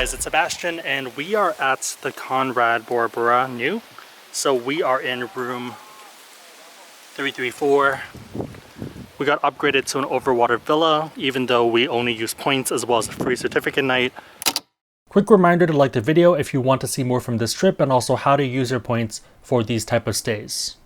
guys, it's Sebastian and we are at the Conrad Bora Bora Nui. So we are in room 334. We got upgraded to an Overwater villa even though we only use points as well as a free certificate night. Quick reminder to like the video if you want to see more from this trip and also how to use your points for these type of stays.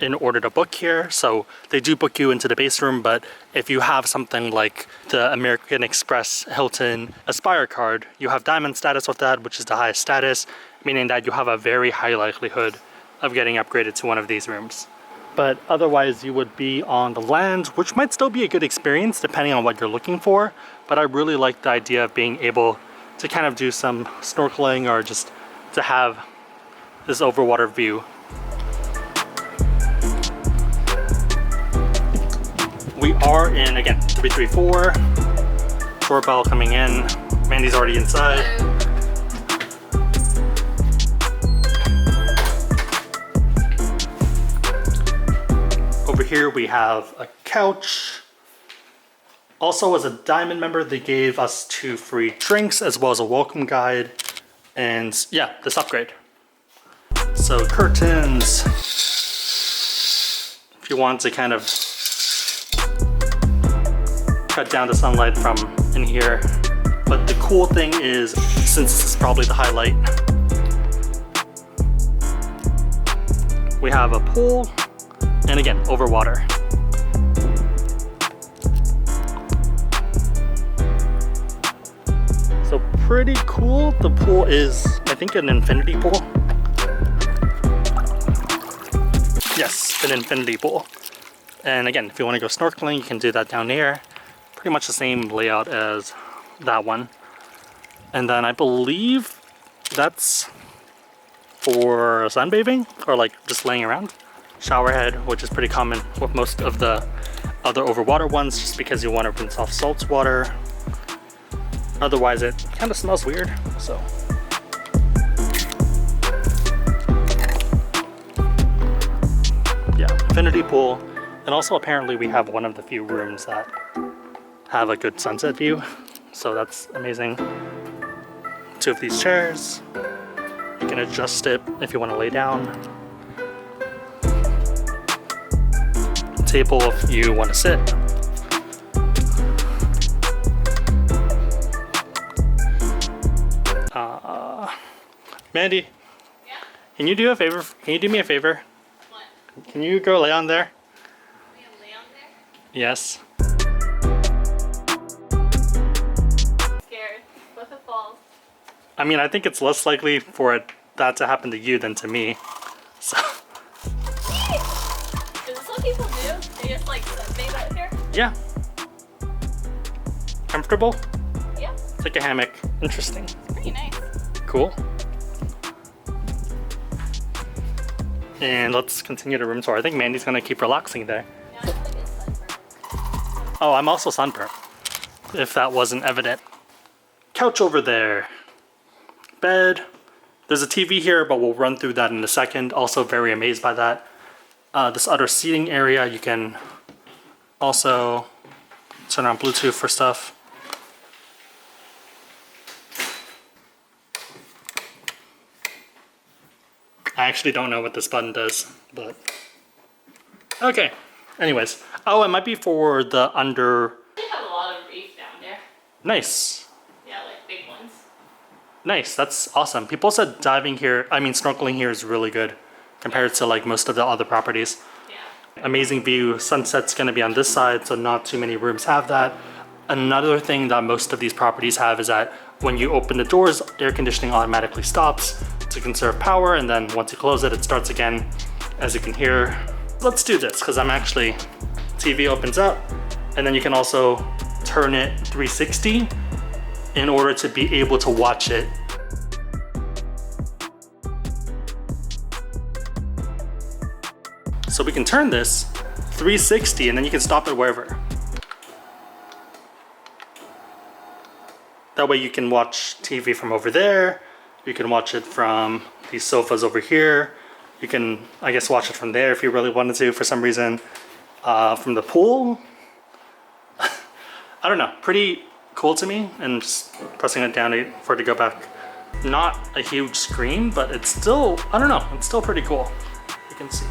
In order to book here, so they do book you into the base room, but if you have something like the American Express Hilton Aspire card, you have diamond status with that, which is the highest status, meaning that you have a very high likelihood of getting upgraded to one of these rooms. But otherwise you would be on the land, which might still be a good experience depending on what you're looking for, but I really like the idea of being able to kind of do some snorkeling or just to have this overwater view. We are in, again, 334. Doorbell coming in. Mandy's already inside. Over here we have a couch. Also, as a Diamond member, they gave us 2 free drinks as well as a welcome guide. And yeah, this upgrade. So curtains. If you want to kind of cut down the sunlight from in here. But the cool thing is, since this is probably the highlight, we have a pool and again, overwater. So pretty cool. The pool is, I think, an infinity pool. Yes, an infinity pool. And again, if you want to go snorkeling, you can do that down here. Pretty much the same layout as that one. And then I believe that's for sunbathing or like just laying around. Shower head, which is pretty common with most of the other overwater ones, just because you want to rinse off salt water. Otherwise it kind of smells weird, so. Yeah, infinity pool. And also apparently we have one of the few rooms that have a good sunset view, so that's amazing. 2 of these chairs. You can adjust it if you want to lay down. Table if you want to sit. Mandy, yeah? Can you do a favor? Can you do me a favor? What? Can you go lay on there? Lay on there? Yes. What if it falls? I mean, I think it's less likely for that to happen to you than to me. So. Is this what people do? They just like sunbathe out here? Yeah. Comfortable? Yeah. It's like a hammock. Interesting. Pretty nice. Cool. And let's continue the room tour. I think Mandy's gonna keep relaxing there. Yeah, I like it's sunburned. Oh, I'm also sunburned, if that wasn't evident. Couch over there. Bed. There's a TV here, but we'll run through that in a second. Also very amazed by that. This other seating area, you can also turn on Bluetooth for stuff. I actually don't know what this button does, but okay. Anyways, oh, it might be for the under. They have a lot of reef down there. Nice. Yeah, like big ones. Nice, that's awesome. People said diving here, I mean snorkeling here is really good compared to like most of the other properties. Yeah. Amazing view. Sunset's gonna be on this side, so not too many rooms have that. Another thing that most of these properties have is that when you open the doors, air conditioning automatically stops to conserve power, and then once you close it, it starts again, as you can hear. Let's do this, because I'm actually, TV opens up, and then you can also turn it 360 in order to be able to watch it. So we can turn this 360 and then you can stop it wherever. That way you can watch TV from over there. You can watch it from these sofas over here. You can, I guess, watch it from there if you really wanted to for some reason. From the pool. I don't know, pretty cool to me, and just pressing it down for it to go back. Not a huge screen, but it's still, I don't know, it's still pretty cool. You can see.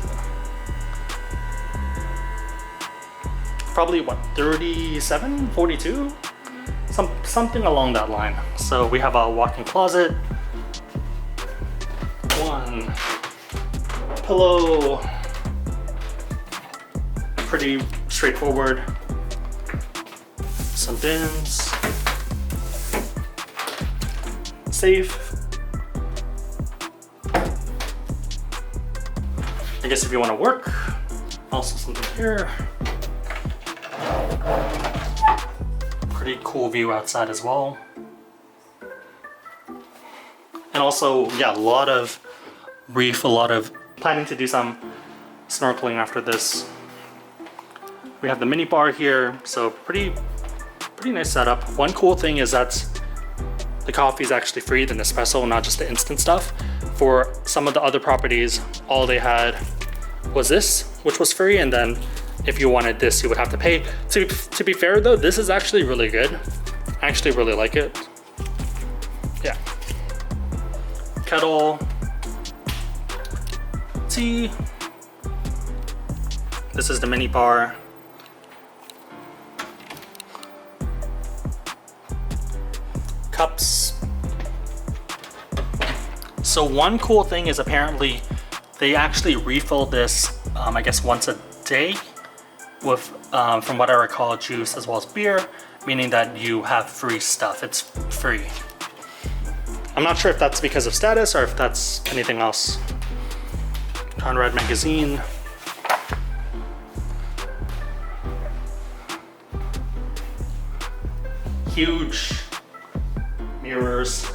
Probably what, 37, 42? Something along that line. So we have a walk-in closet, one pillow, pretty straightforward, some bins, safe. I guess if you want to work, also something here. Pretty cool view outside as well. And also, yeah, a lot of reef, a lot of planning to do some snorkeling after this. We have the mini bar here, so pretty nice setup. One cool thing is that the coffee is actually free, the Nespresso, not just the instant stuff. For some of the other properties, all they had was this, which was free, and then if you wanted this, you would have to pay. To be fair though, this is actually really good. I actually really like it. Yeah. Kettle, tea. This is the mini bar. Cups. So one cool thing is apparently they actually refill this, I guess once a day with, from what I recall, juice as well as beer, meaning that you have free stuff. It's free. I'm not sure if that's because of status or if that's anything else. Conrad magazine. Huge mirrors.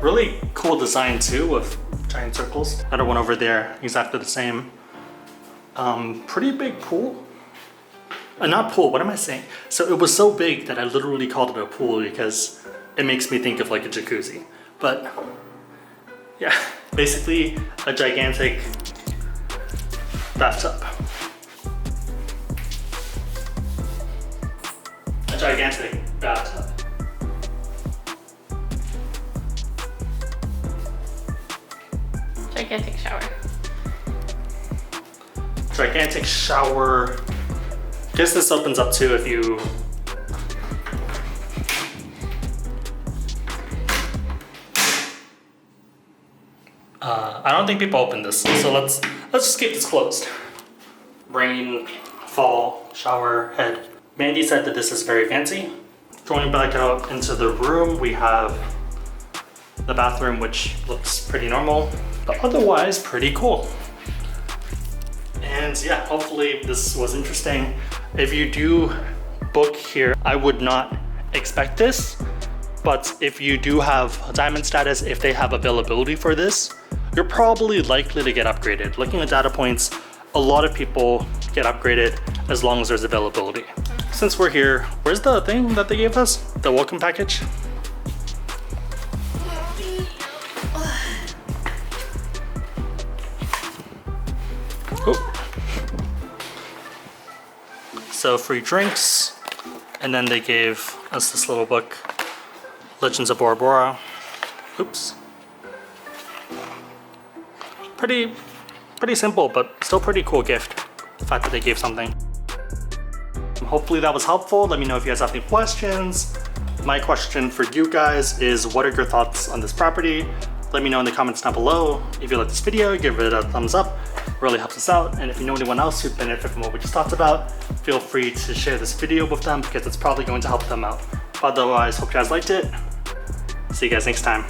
Really cool design too, with giant circles. Another one over there, exactly the same. Pretty big pool. Not pool, what am I saying? So it was so big that I literally called it a pool because it makes me think of like a jacuzzi. But yeah, basically a gigantic bathtub. A gigantic bathtub. Gigantic shower. Gigantic shower. Guess this opens up too if you... I don't think people open this, so let's just keep this closed. Rain, fall, shower, head. Mandy said that this is very fancy. Going back out into the room, we have the bathroom, which looks pretty normal, but otherwise pretty cool. And yeah, hopefully this was interesting. If you do book here, I would not expect this, but if you do have diamond status, if they have availability for this, you're probably likely to get upgraded. Looking at data points, a lot of people get upgraded as long as there's availability. Since we're here, where's the thing that they gave us? The welcome package? Oh. So free drinks, and then they gave us this little book, Legends of Bora Bora. Oops. Pretty simple, but still pretty cool gift. The fact that they gave something. Hopefully that was helpful. Let me know if you guys have any questions. My question for you guys is, what are your thoughts on this property? Let me know in the comments down below. If you like this video, give it a thumbs up. It really helps us out. And if you know anyone else who'd benefit from what we just talked about, feel free to share this video with them because it's probably going to help them out. Otherwise, hope you guys liked it. See you guys next time.